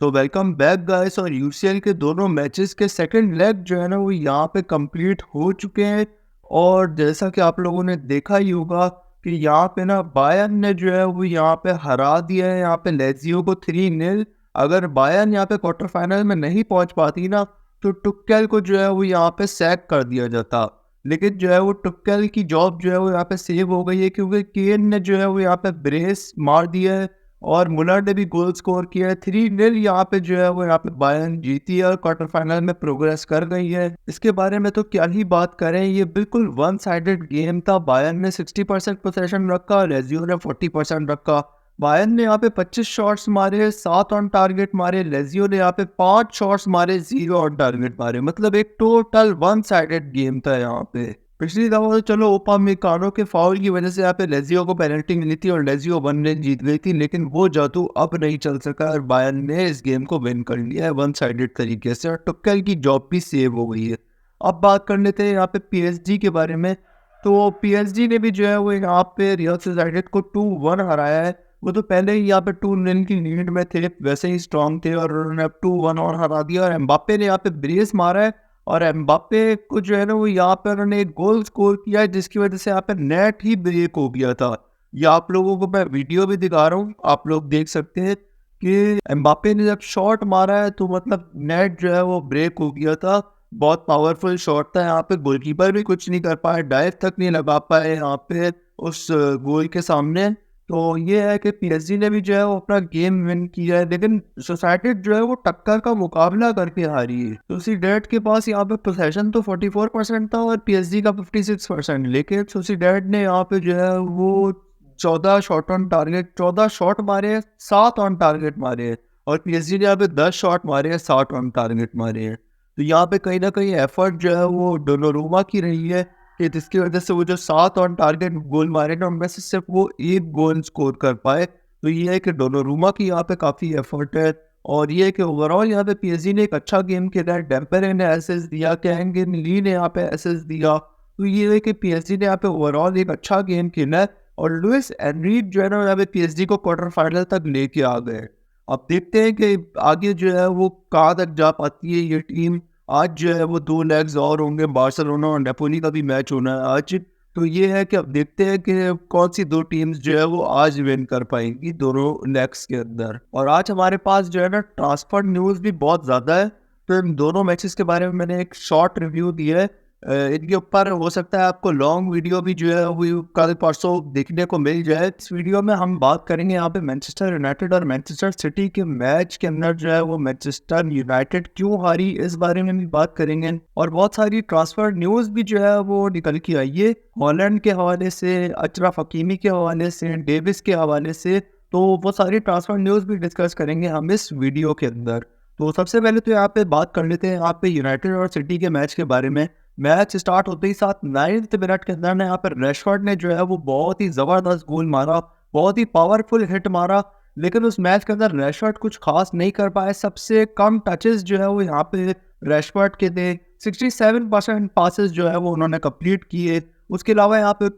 तो welcome back guys. और UCL के दोनों मैचेस के सेकंड लेग जो है ना वो यहाँ पे कंप्लीट हो चुके हैं। और जैसा कि आप लोगों ने देखा ही होगा कि यहाँ पे ना बायर्न ने जो है वो यहाँ पे हरा दिया है यहाँ पे लेजियो को 3-0। अगर बायर्न यहाँ पे क्वार्टर फाइनल में नहीं पहुंच पाती ना तो टुक्केल को जो है वो यहाँ पे सैक कर दिया जाता। लेकिन जो है वो टुक्केल की जॉब जो है वो यहाँ पे सेव हो गई है क्योंकि केन ने जो है वो यहाँ पे ब्रेस मार दिया है और मुलर ने भी गोल स्कोर किया है। 3-0 यहाँ पे जो है वो यहाँ पे बायर्न जीती है और क्वार्टर फाइनल में प्रोग्रेस कर गई है। इसके बारे में तो क्या ही बात करें, ये बिल्कुल वन साइडेड गेम था। बायर्न ने 60% पोसेशन रखा, लेजियो ने 40% रखा। बायर्न ने यहाँ पे 25 शॉट्स मारे, 7 ऑन टारगेट मारे। लेजियो ने यहाँ पे 5 शॉट्स मारे, 0 ऑन टारगेट मारे। मतलब एक टोटल वन साइडेड गेम था यहाँ पे। पिछली दफा तो चलो ओपामेकानो के फाउल की वजह से यहाँ पे लेजियो को पेनल्टी मिली थी और लेजियो 1-0 जीत गई थी, लेकिन वो जादू अब नहीं चल सका और बायर्न ने इस गेम को विन कर लिया है वन साइडेड तरीके से और टुक्केल की जॉब भी सेव हो गई है। अब बात कर लेते हैं यहाँ पे पीएसजी के बारे में। तो पीएसजी ने भी जो है वो यहाँ पे रियल सोसाइटी को 2-1 हराया है। वो तो पहले ही यहाँ पे 2-0 की लीड में थे, वैसे ही स्ट्रॉन्ग थे और उन्होंने अब 2-1 और हरा दिया। और एम्बाप्पे ने यहाँ पे ब्रेस मारा है और एम्बाप्पे को जो है ना वो यहाँ पे उन्होंने एक गोल स्कोर किया है जिसकी वजह से यहाँ पे नेट ही ब्रेक हो गया था। ये आप लोगों को मैं वीडियो भी दिखा रहा हूँ, आप लोग देख सकते हैं कि एम्बाप्पे ने जब शॉट मारा है तो मतलब नेट जो है वो ब्रेक हो गया था। बहुत पावरफुल शॉट था, यहाँ पे गोलकीपर भी कुछ नहीं कर पाया, डाइव तक नहीं लगा पाए यहाँ पे उस गोल के सामने। तो ये है कि पीएसजी ने भी जो है वो अपना गेम विन किया है, लेकिन सोसाइटी जो है वो टक्कर का मुकाबला करके हारी है। तो सोसिएडेड के पास यहाँ पे पोसेशन तो 44% था और पीएसजी का 56%, लेकिन सोसिएडेड ने यहाँ पे जो है वो 14 शॉट ऑन टारगेट 14 शॉट मारे हैं, 7 ऑन टारगेट मारे हैं। और पीएसजी ने यहाँ पे 10 शॉट मारे हैं, 7 ऑन टारगेट मारे हैं। तो यहाँ पे कहीं ना कहीं एफर्ट जो है वो डोनोरुमा की रही है कि जिसकी वजह से वो जो 7 ऑन टारगेट गोल मारे ना उनमें से सिर्फ वो एक गोल स्कोर कर पाए। तो ये है कि डोनोरुमा की यहाँ पे काफ़ी एफर्ट है। और ये है कि ओवरऑल यहाँ पे पीएसजी ने एक अच्छा गेम खेला है। डेम्परे ने एसेस दिया, कैंगिन ली ने यहाँ पे एसेस दिया। तो ये है कि पीएसजी ने यहाँ पे ओवरऑल एक अच्छा गेम खेला है और लुइस एनरिक जो है ना यहाँ पे पीएसजी को क्वार्टर फाइनल तक लेके आ गए। अब देखते हैं कि आगे जो है वो कहाँ तक जा पाती है ये टीम। आज जो है वो 2 लेग्स और होंगे, बार्सिलोना और नेपोली का भी मैच होना है आज। तो ये है कि अब देखते हैं कि कौन सी 2 टीम्स जो है वो आज विन कर पाएंगी दोनों लेग्स के अंदर। और आज हमारे पास जो है ना ट्रांसफर न्यूज़ भी बहुत ज़्यादा है। तो इन दोनों मैचेस के बारे में मैंने एक शॉर्ट रिव्यू दिया है। इनके ऊपर हो सकता है आपको लॉन्ग वीडियो भी जो है वो कल परसों देखने को मिल जाए। इस वीडियो में हम बात करेंगे यहाँ पे मैनचेस्टर यूनाइटेड और मैनचेस्टर सिटी के मैच के अंदर जो है वो मैनचेस्टर यूनाइटेड क्यों हारी, इस बारे में भी बात करेंगे। और बहुत सारी ट्रांसफर न्यूज़ भी जो है वो निकल के आई है, हॉलैंड के हवाले से, अशरफ हकीमी के हवाले से, डेविस के हवाले से। तो वो सारी ट्रांसफर न्यूज़ भी डिस्कस करेंगे हम इस वीडियो के अंदर। तो सबसे पहले तो यहाँ पे बात कर लेते हैं यहाँ पे यूनाइटेड और सिटी के मैच के बारे में। मैच स्टार्ट होते ही साथ 9th मिनट के अंदर यहाँ पर रैशफोर्ड ने जो है वो बहुत ही जबरदस्त गोल मारा, बहुत ही पावरफुल हिट मारा। लेकिन उस मैच के अंदर रैशफोर्ड कुछ खास नहीं कर पाए। सबसे कम टचेस जो है वो यहाँ पे रैशफोर्ड के थे। 67% पासेस जो है वो उन्होंने कंप्लीट किए। उसके अलावा यहाँ पे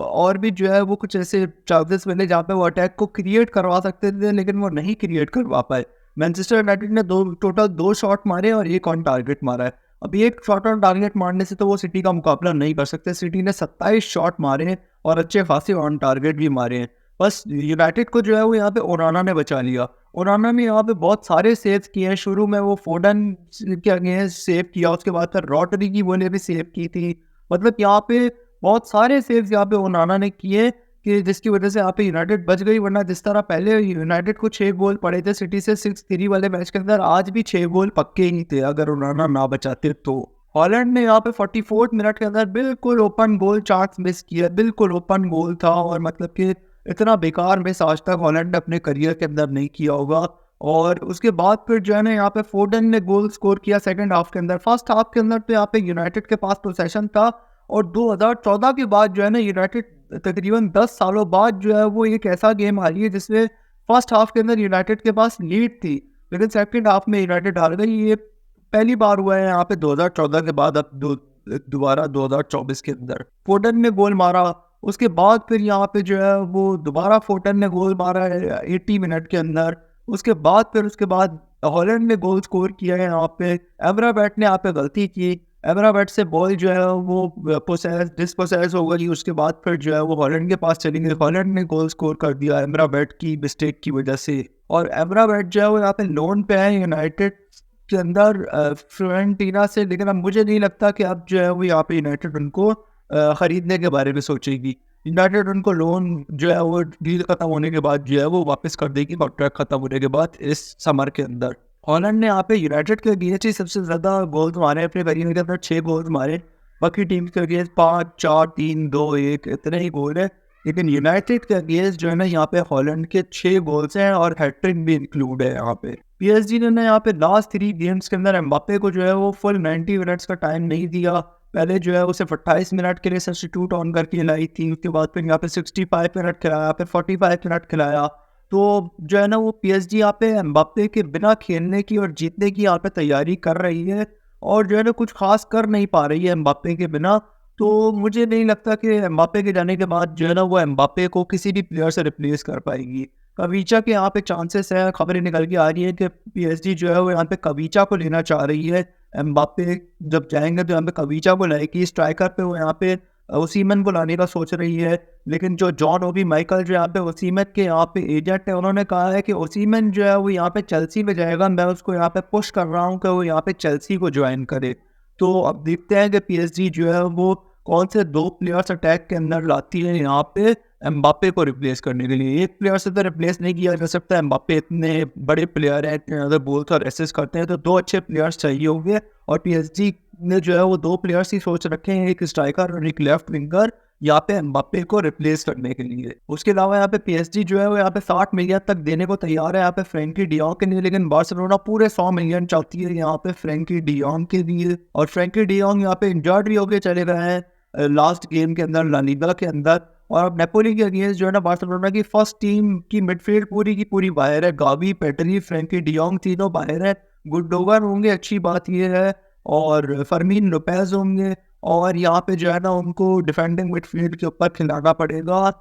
और भी जो है वो कुछ ऐसे चांसेस मिले जहाँ पे वो अटैक को क्रिएट करवा सकते थे, लेकिन वो नहीं क्रिएट करवा पाए। मैनचेस्टर यूनाइटेड ने टोटल 2 शॉट मारे और 1 ऑन टारगेट मारा है। अभी एक शॉट ऑन टारगेट मारने से तो वो सिटी का मुकाबला नहीं कर सकते। सिटी ने 27 शॉट मारे हैं और अच्छे खासे ऑन टारगेट भी मारे हैं। बस यूनाइटेड को जो है वो यहाँ पे ओनाना ने बचा लिया। ओनाना ने यहाँ पे बहुत सारे सेव्स किए हैं। शुरू में वो फोडन के अगेंस्ट सेव किया, उसके बाद फिर रॉटरी की वो ने भी सेव की थी। मतलब यहाँ पे बहुत सारे सेव्स यहाँ पे ओनाना ने किए कि जिसकी वजह से यहाँ पे यूनाइटेड बच गई। वरना जिस तरह पहले यूनाइटेड को 6 गोल पड़े थे सिटी से 6-3 वाले मैच के अंदर, आज भी 6 गोल पक्के ही थे अगर ओनाना ना बचाते तो। हॉलैंड ने यहाँ पे 44 मिनट के अंदर बिल्कुल ओपन गोल चांस मिस किया, बिल्कुल ओपन गोल था और मतलब कि इतना बेकार मिस आज तक हॉलैंड ने अपने करियर के अंदर नहीं किया होगा। और उसके बाद फिर जो है ना यहाँ पे फोडन ने गोल स्कोर किया सेकंड हाफ के अंदर। फर्स्ट हाफ के अंदर तो यहाँ पे यूनाइटेड के पास पोसेशन था और 2014 के बाद जो है ना यूनाइटेड तकरीबन 10 सालों बाद जो है वो एक ऐसा गेम हारी है जिसमें फर्स्ट हाफ के अंदर यूनाइटेड के पास लीड थी, लेकिन सेकंड हाफ में यूनाइटेड हार गई। ये पहली बार हुआ है यहाँ पे 2014 के बाद। अब दोबारा 2024 के अंदर फोडन ने गोल मारा। उसके बाद फिर यहाँ पे जो है वो दोबारा फोडन ने गोल मारा है 80 मिनट के अंदर। उसके बाद हॉलैंड ने गोल स्कोर किया है यहाँ पे। एमराबैट ने यहाँ पे गलती की, एमराबैट से बॉल जो है वो डिसपोसेस हो गई। उसके बाद फिर जो है वो हॉलैंड के पास चली गई, हॉलैंड ने गोल स्कोर कर दिया एमराबैट की मिस्टेक की वजह से। और एमराबैट जो है वो यहाँ पे लोन पे है यूनाइटेड के अंदर फ्योरेंटीना से, लेकिन अब मुझे नहीं लगता कि अब जो है वो यहाँ पे यूनाइटेड उनको खरीदने के बारे में सोचेगी। यूनाइटेड उनको लोन जो है वो डील खत्म होने के बाद जो है वो वापस कर देगी, कॉन्ट्रैक्ट खत्म होने के बाद इस समर के अंदर। हॉलैंड ने यहाँ पे यूनाइटेड के अगेंस्ट ही सबसे ज़्यादा गोल्स मारे अपने करियर के अंदर, 6 गोल्स मारे। बाकी टीम के अगेंस्ट 5, 4, 3, 2, 1 इतने ही गोल है, लेकिन यूनाइटेड के अगेंस्ट जो है ना यहाँ पे हॉलैंड के 6 गोल्स हैं और हैट्रिक भी इंक्लूड है यहाँ पे। पीएसजी ने यहाँ पे लास्ट 3 गेम्स के अंदर एम्बापे को जो है वो फुल 90 मिनट्स का टाइम नहीं दिया। पहले जो है उसे 28 मिनट के लिए सब्स्टिट्यूट ऑन करके लाई थी, उसके बाद फिर यहाँ पे 65 मिनट खिलाया, फिर 45 मिनट खिलाया। तो जो है ना वो पीएसजी यहाँ पे एम्बापे के बिना खेलने की और जीतने की यहाँ पे तैयारी कर रही है, और जो है ना कुछ खास कर नहीं पा रही है एम्बापे के बिना। तो मुझे नहीं लगता कि एम्बापे के जाने के बाद जो है ना वो एम्बापे को किसी भी प्लेयर से रिप्लेस कर पाएगी। कविचा के यहाँ पे चांसेस है, खबरें निकल के आ रही है कि पीएसजी जो है वो यहाँ पे कविचा को लेना चाह रही है। एम्बापे जब जाएंगे तो यहाँ पे कविचा को लाएगी, स्ट्राइकर पे वो यहाँ पे ओसीमन को लाने का सोच रही है। लेकिन जो जॉन ओबी माइकल जो यहाँ पे ओसीमन के यहाँ पे एजेंट है, उन्होंने कहा है कि ओसीमन जो है वो यहाँ पे चेल्सी में जाएगा, मैं उसको यहाँ पे पुश कर रहा हूँ कि वो यहाँ पे चेल्सी को ज्वाइन करे। तो अब देखते हैं कि पीएसजी जो है वो कौन से 2 प्लेयर्स अटैक के अंदर लाती है यहाँ पे एम्बापे को रिप्लेस करने के लिए। एक प्लेयर से तो रिप्लेस नहीं किया जा सकता, एम्बापे इतने बड़े प्लेयर हैं, इतने ज़्यादा बोल्स और एसिस्ट करते हैं, तो 2 अच्छे प्लेयर्स चाहिए होंगे। और पीएसजी ने जो है वो 2 प्लेयर्स ही सोच रखे हैं, एक स्ट्राइकर और एक लेफ्ट विंगर, यहाँ पे एम्बापे को रिप्लेस करने के लिए। उसके अलावा यहाँ पे पीएसजी जो है वो यहाँ पे 60 मिलियन तक देने को तैयार है यहाँ पे फ्रैंकी डियोंग के लिए, लेकिन बार्सिलोना पूरे 100 मिलियन चाहती है यहाँ पे फ्रैंकी डियोंग के लिए। और फ्रैंकी डियोंग यहाँ पे इंजर्ड भी होके चले गए हैं लास्ट गेम के अंदर ला लीगा के अंदर। और अब नेपोली के अगेंस्ट जो है ना बार्सिलोना की फर्स्ट टीम की मिडफील्ड पूरी की पूरी बाहर है, गावी, पेड्री, फ्रैंकी डियोंग तीनों बाहर है। गुंडोगन होंगे, अच्छी बात यह है, और फर्मीन लोपेज होंगे, और यहाँ पे जो है ना उनको डिफेंडिंग मिडफील्ड के ऊपर खिलाना पड़ेगा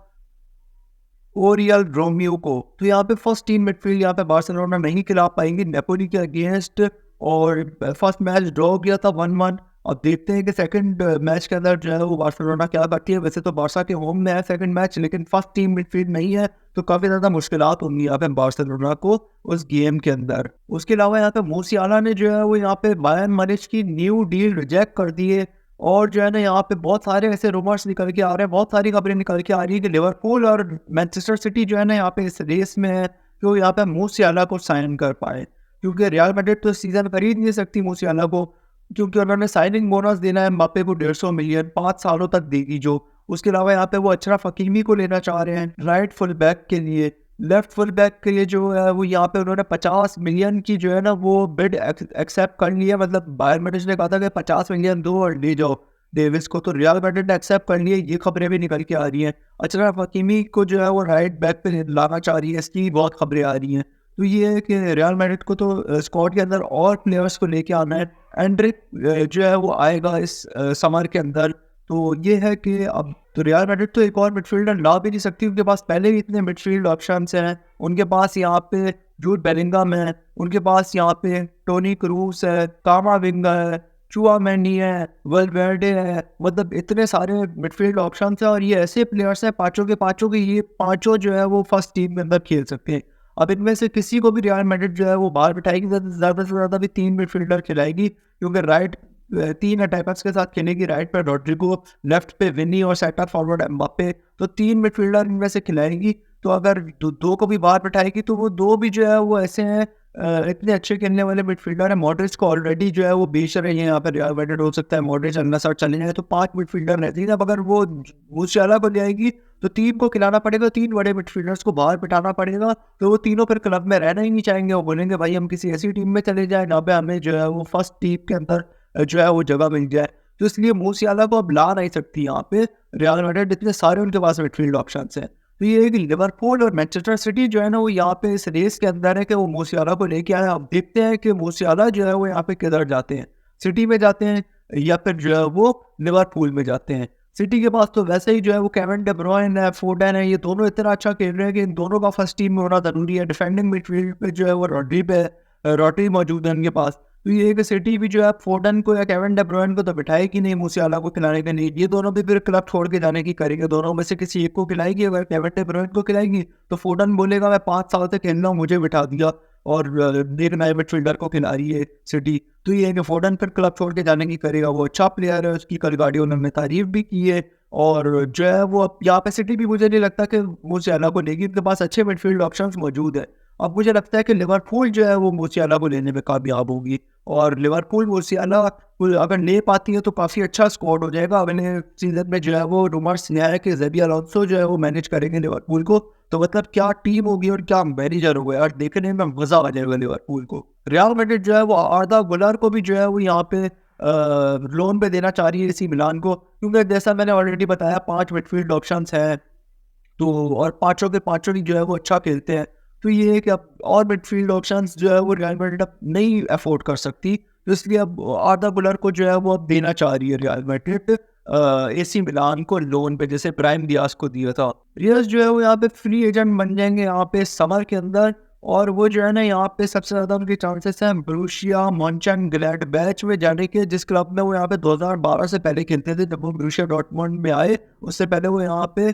ओरियल रोमियो को। तो यहाँ पे फर्स्ट टीम मिडफील्ड यहाँ पे बार्सिलोना नहीं खिला पाएंगे नेपोली के अगेंस्ट। और फर्स्ट मैच ड्रॉ किया था 1-1। अब देखते हैं कि सेकंड मैच के अंदर जो है वो बार्सिलोना क्या करती है। वैसे तो बार्सा के होम में है सेकंड मैच, लेकिन फर्स्ट टीम मिडफील्ड नहीं है, तो काफ़ी ज़्यादा मुश्किलात होंगी यहाँ पे बार्सिलोना को उस गेम के अंदर। उसके अलावा यहाँ पे मूसियाला ने जो है वो यहाँ पे बायर्न म्यूनिख की न्यू डील रिजेक्ट कर दी है। और जो है ना यहाँ पे बहुत सारे ऐसे रूमर्स निकल के आ रहे हैं, बहुत सारी खबरें निकल के आ रही है कि लिवरपूल और मैनचेस्टर सिटी जो है ना यहाँ पे इस रेस में है कि वो यहाँ पे मूसियाला को साइन कर पाए, क्योंकि रियल मैड्रिड तो सीजन खरीद नहीं सकती मूसियाला को, क्योंकि उन्होंने साइनिंग बोनस देना है एम्बापे को 150 मिलियन 5 सालों तक देगी जो। उसके अलावा यहाँ पे वो अशरफ हकीमी को लेना चाह रहे हैं राइट फुल बैक के लिए। लेफ्ट फुल बैक के लिए जो है वो यहाँ पे उन्होंने 50 मिलियन की जो है ना वो बिड एक्सेप्ट कर लिया, मतलब बायर मैड्रिड ने कहा था कि 50 मिलियन दो और ले जाओ डेविस को, तो रियल मैड्रिड ने एक्सेप्ट कर लिया। ये खबरें भी निकल के आ रही हैं। अशरफ हकीमी को जो है वो राइट बैक पे लाना चाह रही है, इसकी बहुत खबरें आ रही हैं। तो ये है कि रियल मैड्रिड को तो स्क्वाड के अंदर और प्लेयर्स को लेके आना है। एंड्रिक जो है वो आएगा इस समर के अंदर। तो ये है कि अब तो रियल मैड्रिड तो एक और मिडफील्डर ला भी नहीं सकती, उनके पास पहले ही इतने मिडफील्ड ऑप्शंस हैं। उनके पास यहाँ पे जूड बेलिंगम है, उनके पास यहाँ पे टोनी क्रूस है, कामाविंगा है, चुआमेंडी है, वेलवेर्डे है, मतलब इतने सारे मिडफील्ड ऑप्शंस हैं। और ये ऐसे प्लेयर्स हैं पांचों के ये पांचों जो है वो फर्स्ट टीम में अंदर खेल सकते हैं। अब इनमें से किसी को भी रियल मैड्रिड जो है वो बाहर बिठाएगी, ज़्यादा से ज़्यादा भी 3 मिडफील्डर खिलाएगी, क्योंकि राइट 3 अटैकर्स के साथ खेलेगी, राइट पे रॉड्रिगो, लेफ्ट पे विनी और सेंटर फॉरवर्ड एम्बापे, तो 3 मिडफील्डर इनमें से खिलाएगी। तो अगर 2 को भी बाहर बिठाएगी तो वो 2 भी जो है वो ऐसे हैं इतने अच्छे खेलने वाले मिडफील्डर है। मॉड्रिच को ऑलरेडी जो है वो बेच रही है यहाँ पर रियल मैड्रिड, हो सकता है मॉड्रिच अन्ना साथ चले जाए तो 5 मिडफील्डर रहती है। अब अगर वो मूसियाला को ले आएगी तो 3 को खिलाना पड़ेगा, 3 बड़े मिडफील्डर्स को बाहर बिठाना पड़ेगा, तो वो तीनों फिर क्लब में रहना ही नहीं चाहेंगे। वो बोलेंगे भाई हम किसी ऐसी टीम में चले जाए जहाँ पे हमें जो है वो फर्स्ट टीम के अंदर जो है वो जगह मिल जाए। तो इसलिए मूसियाला को अब ला नहीं सकती यहाँ पे रियल मैड्रिड, इतने सारे उनके पास मिडफील्ड ऑप्शंस हैं। तो ये है कि लिवरपूल और मैनचेस्टर सिटी जो है ना वो यहाँ पे इस रेस के अंदर है कि वो मूसियाला को लेके आए। अब देखते हैं कि मूसियाला जो है वो यहाँ पे किधर जाते हैं, सिटी में जाते हैं या फिर जो है वो लिवरपूल में जाते हैं। सिटी के पास तो वैसे ही जो है वो केविन डे ब्रुयन है, फोडेन है, ये दोनों इतना अच्छा खेल रहे हैं कि इन दोनों का फर्स्ट टीम में होना ज़रूरी है। डिफेंडिंग मिडफील्ड पे जो है वो रॉड्री मौजूद है उनके पास। तो ये कि सिटी भी जो है फोडेन को या केविन डे ब्रुयन को तो बिठाएगी नहीं मूसियाला को खिलाने के लिए। ये दोनों भी फिर क्लब छोड़ के जाने की करेंगे। दोनों में से किसी एक को खिलाएगी। अगर केविन डे ब्रुयन को खिलाएगी तो फोडेन बोलेगा मैं 5 साल से खेल रहा हूँ, मुझे बिठा दिया और एक नए मिडफील्डर को खिला रही है सिटी। तो ये है कि फोडेन फिर क्लब छोड़ के जाने की करेगा। वो अच्छा प्लेयर है, उसकी कल गार्डियोला ने तारीफ भी की है। और जो है वो अब यहाँ पे सिटी भी मुझे नहीं लगता कि मूसियाला को लेगी। उनके पास अच्छे मिडफील्ड ऑप्शंस मौजूद है। अब मुझे लगता है कि लिवरपूल जो है वो मूसियाला को लेने में कामयाब होगी और लिवरपूल मूसियाला को अगर ले पाती है तो काफ़ी अच्छा स्क्वाड हो जाएगा। अगले सीजन में जो है वो रूमर्स ये है कि ज़ेबी अलोंसो जो है वो मैनेज करेंगे लिवरपूल को। तो मतलब क्या टीम होगी और क्या मैनेजर होगा यार, देखने में मज़ा आ जाएगा लिवरपूल को। रियल मैड्रिड जो है वो आर्दा गुलर को भी जो है वो यहाँ पे लोन पे देना चाह रही है एसी मिलान को, क्योंकि जैसा मैंने ऑलरेडी बताया 5 मिडफील्ड ऑप्शंस हैं। तो और पाँचों के पाँचों ही जो है वो अच्छा खेलते हैं। तो ये है कि अब और मिडफील्ड ऑप्शंस जो है वो रियल मैड्रिड अब नहीं अफोर्ड कर सकती। तो इसलिए अब आर्दा गुलर को जो है वो अब देना चाह रही है रियल मैड्रिड एसी मिलान को लोन पे, जैसे ब्राहिम डियाज को दिया था। डियाज जो है वो यहाँ पे फ्री एजेंट बन जाएंगे यहाँ पे समर के अंदर। और वो जो है ना यहाँ पे सबसे ज़्यादा उनके चांसेस हैं ब्रूशिया मॉन्चेनग्लैडबैच में जाने के, जिस क्लब में वो यहाँ पे 2012 से पहले खेलते थे। जब वो ब्रूशिया डॉर्टमुंड में आए उससे पहले वो यहाँ पे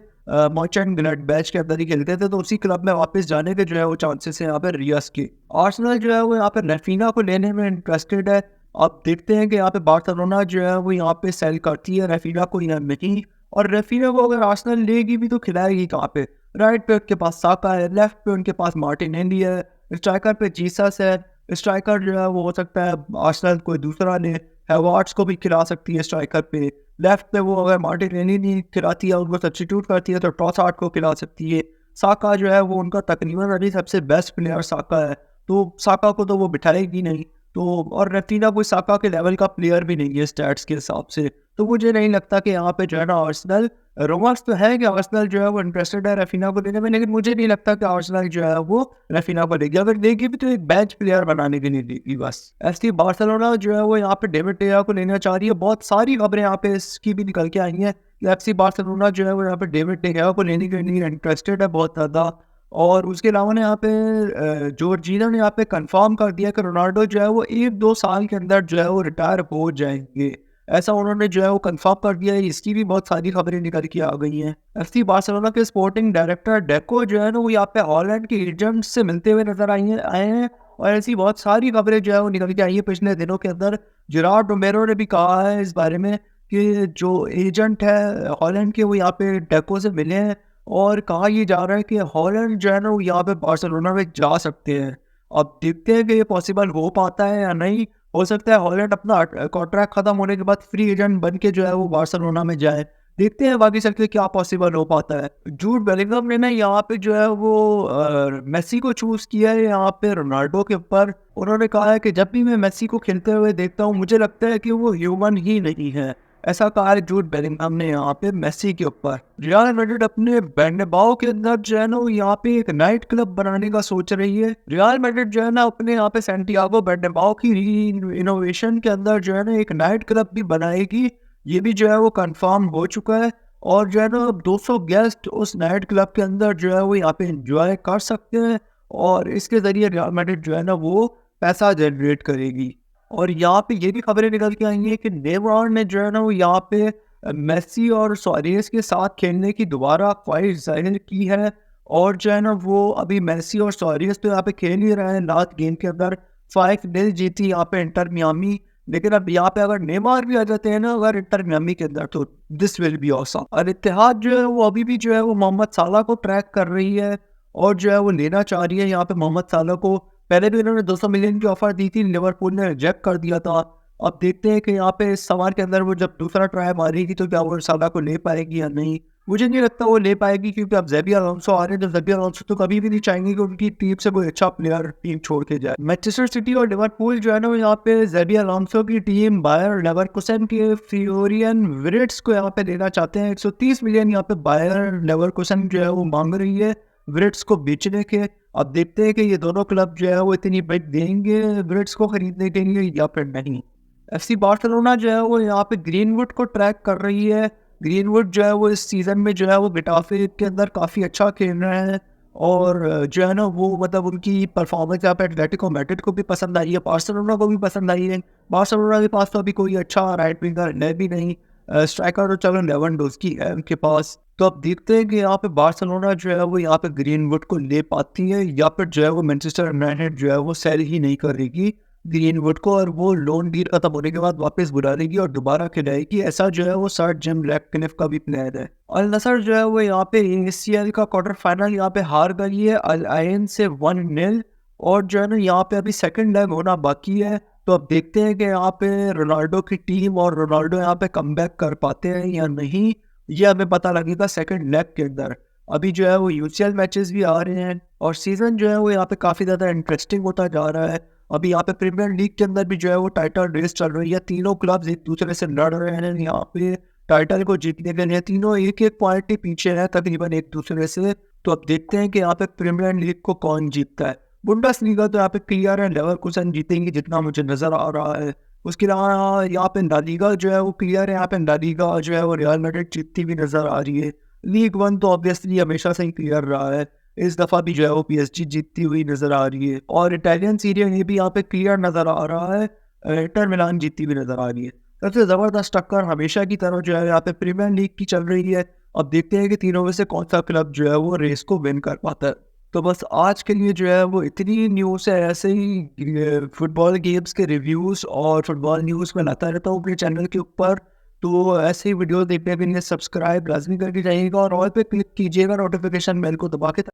मॉन्चेनग्लैडबैच के अंदर ही खेलते थे। तो उसी क्लब में वापस जाने के जो है वो चांसेस हैं यहाँ पे रियास के। आर्सेनल जो है वो यहाँ पे रफीना को लेने में इंटरेस्टेड है। अब देखते हैं कि यहाँ पे बार्सिलोना जो है वो यहाँ पे सेल करती है रफीना को या नहीं। और रफीना को अगर आर्सेनल लेगी भी तो खिलाएगी कहाँ पे? राइट पे उनके पास साका है, लेफ्ट पे उनके पास मार्टिनेली है, स्ट्राइकर पे जीसस है। स्ट्राइकर जो है वो हो सकता है आर्सेनल कोई दूसरा ले, हैवर्ट्स को भी खिला सकती है स्ट्राइकर पे। लेफ्ट पे वो अगर मार्टिनेली नहीं खिलाती है, उनको सब्स्टिट्यूट करती है तो ट्रॉसार्ड को खिला सकती है। साका जो है वो उनका तकरीबन अभी सबसे बेस्ट प्लेयर साका है, तो साका को तो वो बिठाएगी नहीं। तो और रफीना कोई साका के लेवल का प्लेयर भी नहीं है स्टैट्स के हिसाब से। तो मुझे नहीं लगता कि यहाँ पे जो है ना आर्सेनल, रूमर्स तो है कि आर्सेनल जो है वो इंटरेस्टेड है रफीना को देने में, लेकिन मुझे नहीं लगता कि आर्सेनल जो है वो रफीना को देगी। अगर देगी भी तो एक बेंच प्लेयर बनाने के लिए देगी बस। ऐसी बार्सिलोना जो है वो यहाँ पे डेविड डेया को लेना चाह रही है। बहुत सारी खबरें यहाँ पे इसकी भी निकल के आई हैं। एफसी बार्सिलोना जो है वो यहाँ पे डेविड डेया को लेने के लिए इंटरेस्टेड है बहुत ज़्यादा। और उसके अलावा ने यहाँ पे जॉर्जिना ने यहाँ पे कंफर्म कर दिया कि रोनाल्डो जो है वो 1-2 साल के अंदर जो है वो रिटायर हो जाएंगे। ऐसा उन्होंने जो है वो कंफर्म कर दिया है। इसकी भी बहुत सारी खबरें निकल के आ गई हैं। एफसी बार्सिलोना के स्पोर्टिंग डायरेक्टर डेको जो है ना वो यहाँ पे हॉलैंड के एजेंट से मिलते हुए नजर आए हैं। और ऐसी बहुत सारी खबरें जो है वो निकल के आई है पिछले दिनों के अंदर। जेरार्ड रोमेरो ने भी कहा है इस बारे में कि जो एजेंट है हॉलैंड के वो यहाँ पे डेको से मिले हैं। और कहा ये जा रहा है कि हॉलैंड जो है ना वो यहाँ पे बार्सिलोना में जा सकते हैं। अब देखते हैं कि ये पॉसिबल हो पाता है या नहीं। हो सकता है हॉलैंड अपना कॉन्ट्रैक्ट खत्म होने के बाद फ्री एजेंट बन के जो है वो बार्सिलोना में जाए। देखते हैं बाकी चल के क्या पॉसिबल हो पाता है। जूड बेलिंगम ने ना यहाँ पे जो है वो मेसी को चूज किया है यहाँ पे रोनाल्डो के ऊपर। उन्होंने कहा है कि जब भी मैं मेसी को खेलते हुए देखता हूँ मुझे लगता है कि वो ह्यूमन ही नहीं है। ऐसा कहा है जूड बेलिंगम ने यहाँ पे मेसी के ऊपर। रियल मैड्रिड अपने बेर्नाबाउ के अंदर जो है ना वो यहाँ पे एक नाइट क्लब बनाने का सोच रही है। रियल मैड्रिड जो है ना अपने यहाँ पे सैंटियागो बेर्नाबाउ की इनोवेशन के अंदर जो है ना एक नाइट क्लब भी बनाएगी। ये भी जो है वो कंफर्म हो चुका है। और जो है ना 200 गेस्ट उस नाइट क्लब के अंदर जो है वो यहाँ पे एंजॉय कर सकते हैं। और इसके जरिए रियल मैड्रिड जो है ना वो पैसा जनरेट करेगी। और यहाँ पे ये भी खबरें निकल के आई हैं कि नेमार ने जो है ना वो यहाँ पे मेसी और सुआरेज के साथ खेलने की दोबारा ख्वाहिश जाहिर की है। और जो है ना वो अभी मेसी और सुआरेज तो यहाँ पे खेल ही रहे हैं। लास्ट गेम के अंदर 5-0 जीती यहाँ पे इंटर मियामी। लेकिन अब यहाँ पे अगर नेमार भी आ जाते हैं ना अगर इंटर मियामी के अंदर तो दिस विल बी ऑसम। और इत्तेहाद जो है वो अभी भी जो है वो मोहम्मद साला को ट्रैक कर रही है और जो है वो लेना चाह रही है यहाँ पे मोहम्मद साला को। पहले भी इन्होंने 200 मिलियन की ऑफर दी थी, लिवरपूल ने रिजेक्ट कर दिया था। अब देखते हैं कि यहाँ पे इस समर के अंदर वो जब दूसरा ट्राई मारेगी तो क्या वो साला को ले पाएगी या नहीं। मुझे नहीं लगता वो ले पाएगी, क्योंकि अब ज़ेबी अलोंसो आ रहे हैं। तो ज़ेबी अलोंसो तो कभी भी नहीं चाहेंगे कि उनकी टीम से कोई अच्छा प्लेयर टीम छोड़ के जाए। मैनचेस्टर सिटी और लिवरपूल जो है ना यहाँ पे ज़ेबी अलोंसो की टीम बायर लेवरकुसेन के फ्लोरियन विर्ट्ज को यहाँ पे लेना चाहते हैं। 130 मिलियन यहाँ पे बायर लेवरकुसेन जो है वो मांग रही है विर्ट्ज को बेचने के। अब देखते हैं कि ये दोनों क्लब जो है वो इतनी बिड देंगे विर्ट्ज को खरीदने के लिए या फिर नहीं। एफसी बार्सिलोना जो है वो यहाँ पे ग्रीनवुड को ट्रैक कर रही है। ग्रीनवुड जो है वो इस सीज़न में जो है वो गेटाफे के अंदर काफ़ी अच्छा खेल रहे हैं और जो है ना वो मतलब उनकी परफॉर्मेंस यहाँ पे एटलेटिको मैड्रिड को भी पसंद आई है, बार्सिलोना को भी पसंद आई है। बार्सिलोना के पास तो अभी कोई अच्छा राइट विंगर है भी नहीं। स्ट्राइकर तो चलो लेवेंडोस्की है उनके पास। तो अब देखते हैं कि यहाँ पे बार्सिलोना जो है वो यहाँ पे ग्रीनवुड को ले पाती है या फिर जो है वो मैनचेस्टर यूनाइटेड जो है वो सेल ही नहीं करेगी ग्रीनवुड को और वो लोन डील खत्म होने के बाद वापस बुला लेगी और दोबारा खिलाएगी। ऐसा जो है वो सर जिम रैटक्लिफ का भी प्लान है। अल नसर जो है वो यहाँ पे एसीएल का क्वार्टर फाइनल यहाँ पे हार गई है अल आयन से 1-0 और जो है ना यहाँ पे अभी सेकंड लेग होना बाकी है। तो अब देखते हैं कि यहाँ पे रोनाल्डो की टीम और रोनाल्डो यहाँ पे कमबैक कर पाते हैं या नहीं, ये हमें पता लगेगा सेकंड लेग के अंदर। अभी जो है वो यूसीएल मैचेस भी आ रहे हैं और सीजन जो है वो यहाँ पे काफ़ी ज़्यादा इंटरेस्टिंग होता जा रहा है। अभी यहाँ पे प्रीमियर लीग के अंदर भी जो है वो टाइटल रेस चल रही है, तीनों क्लब्स एक दूसरे से लड़ रहे हैं यहाँ पे टाइटल को जीतने के लिए। तीनों एक एक पॉइंट ही पीछे है तकरीबन एक दूसरे से। तो अब देखते हैं कि यहाँ पे प्रीमियर लीग को कौन जीतता है। बुंडेसलीगा तो यहाँ पे क्लियर है, लेवरकुसन जीतेंगे जितना मुझे नजर आ रहा है। उसके अलावा यहाँ पे ला लीगा जो है वो क्लियर है, यहाँ पे ला लीगा जो है वो रियल मैड्रिड जीतती भी नजर आ रही है। लीग वन तो ऑब्वियसली हमेशा से ही क्लियर रहा है, इस दफ़ा भी जो है वो पीएसजी जीतती हुई नज़र आ रही है। और इटालियन सीरिया ये भी यहाँ पे क्लियर नज़र आ रहा है, इंटर मिलान जीतती हुई नज़र आ रही है। सबसे ज़बरदस्त टक्कर हमेशा की तरह जो है यहाँ पे प्रीमियर लीग की चल रही है। अब देखते हैं कि तीनों में से कौन सा क्लब जो है वो रेस को विन कर पाता है। तो बस आज के लिए जो है वो इतनी न्यूज़ है। ऐसे ही फुटबॉल गेम्स के रिव्यूज़ और फुटबॉल न्यूज़ में लाता रहता हूँ अपने चैनल के ऊपर। तो ऐसे ही वीडियो देखने के लिए सब्सक्राइब लाजमी करके जाइएगा और ऑल पे क्लिक कीजिएगा नोटिफिकेशन बेल को दबा के।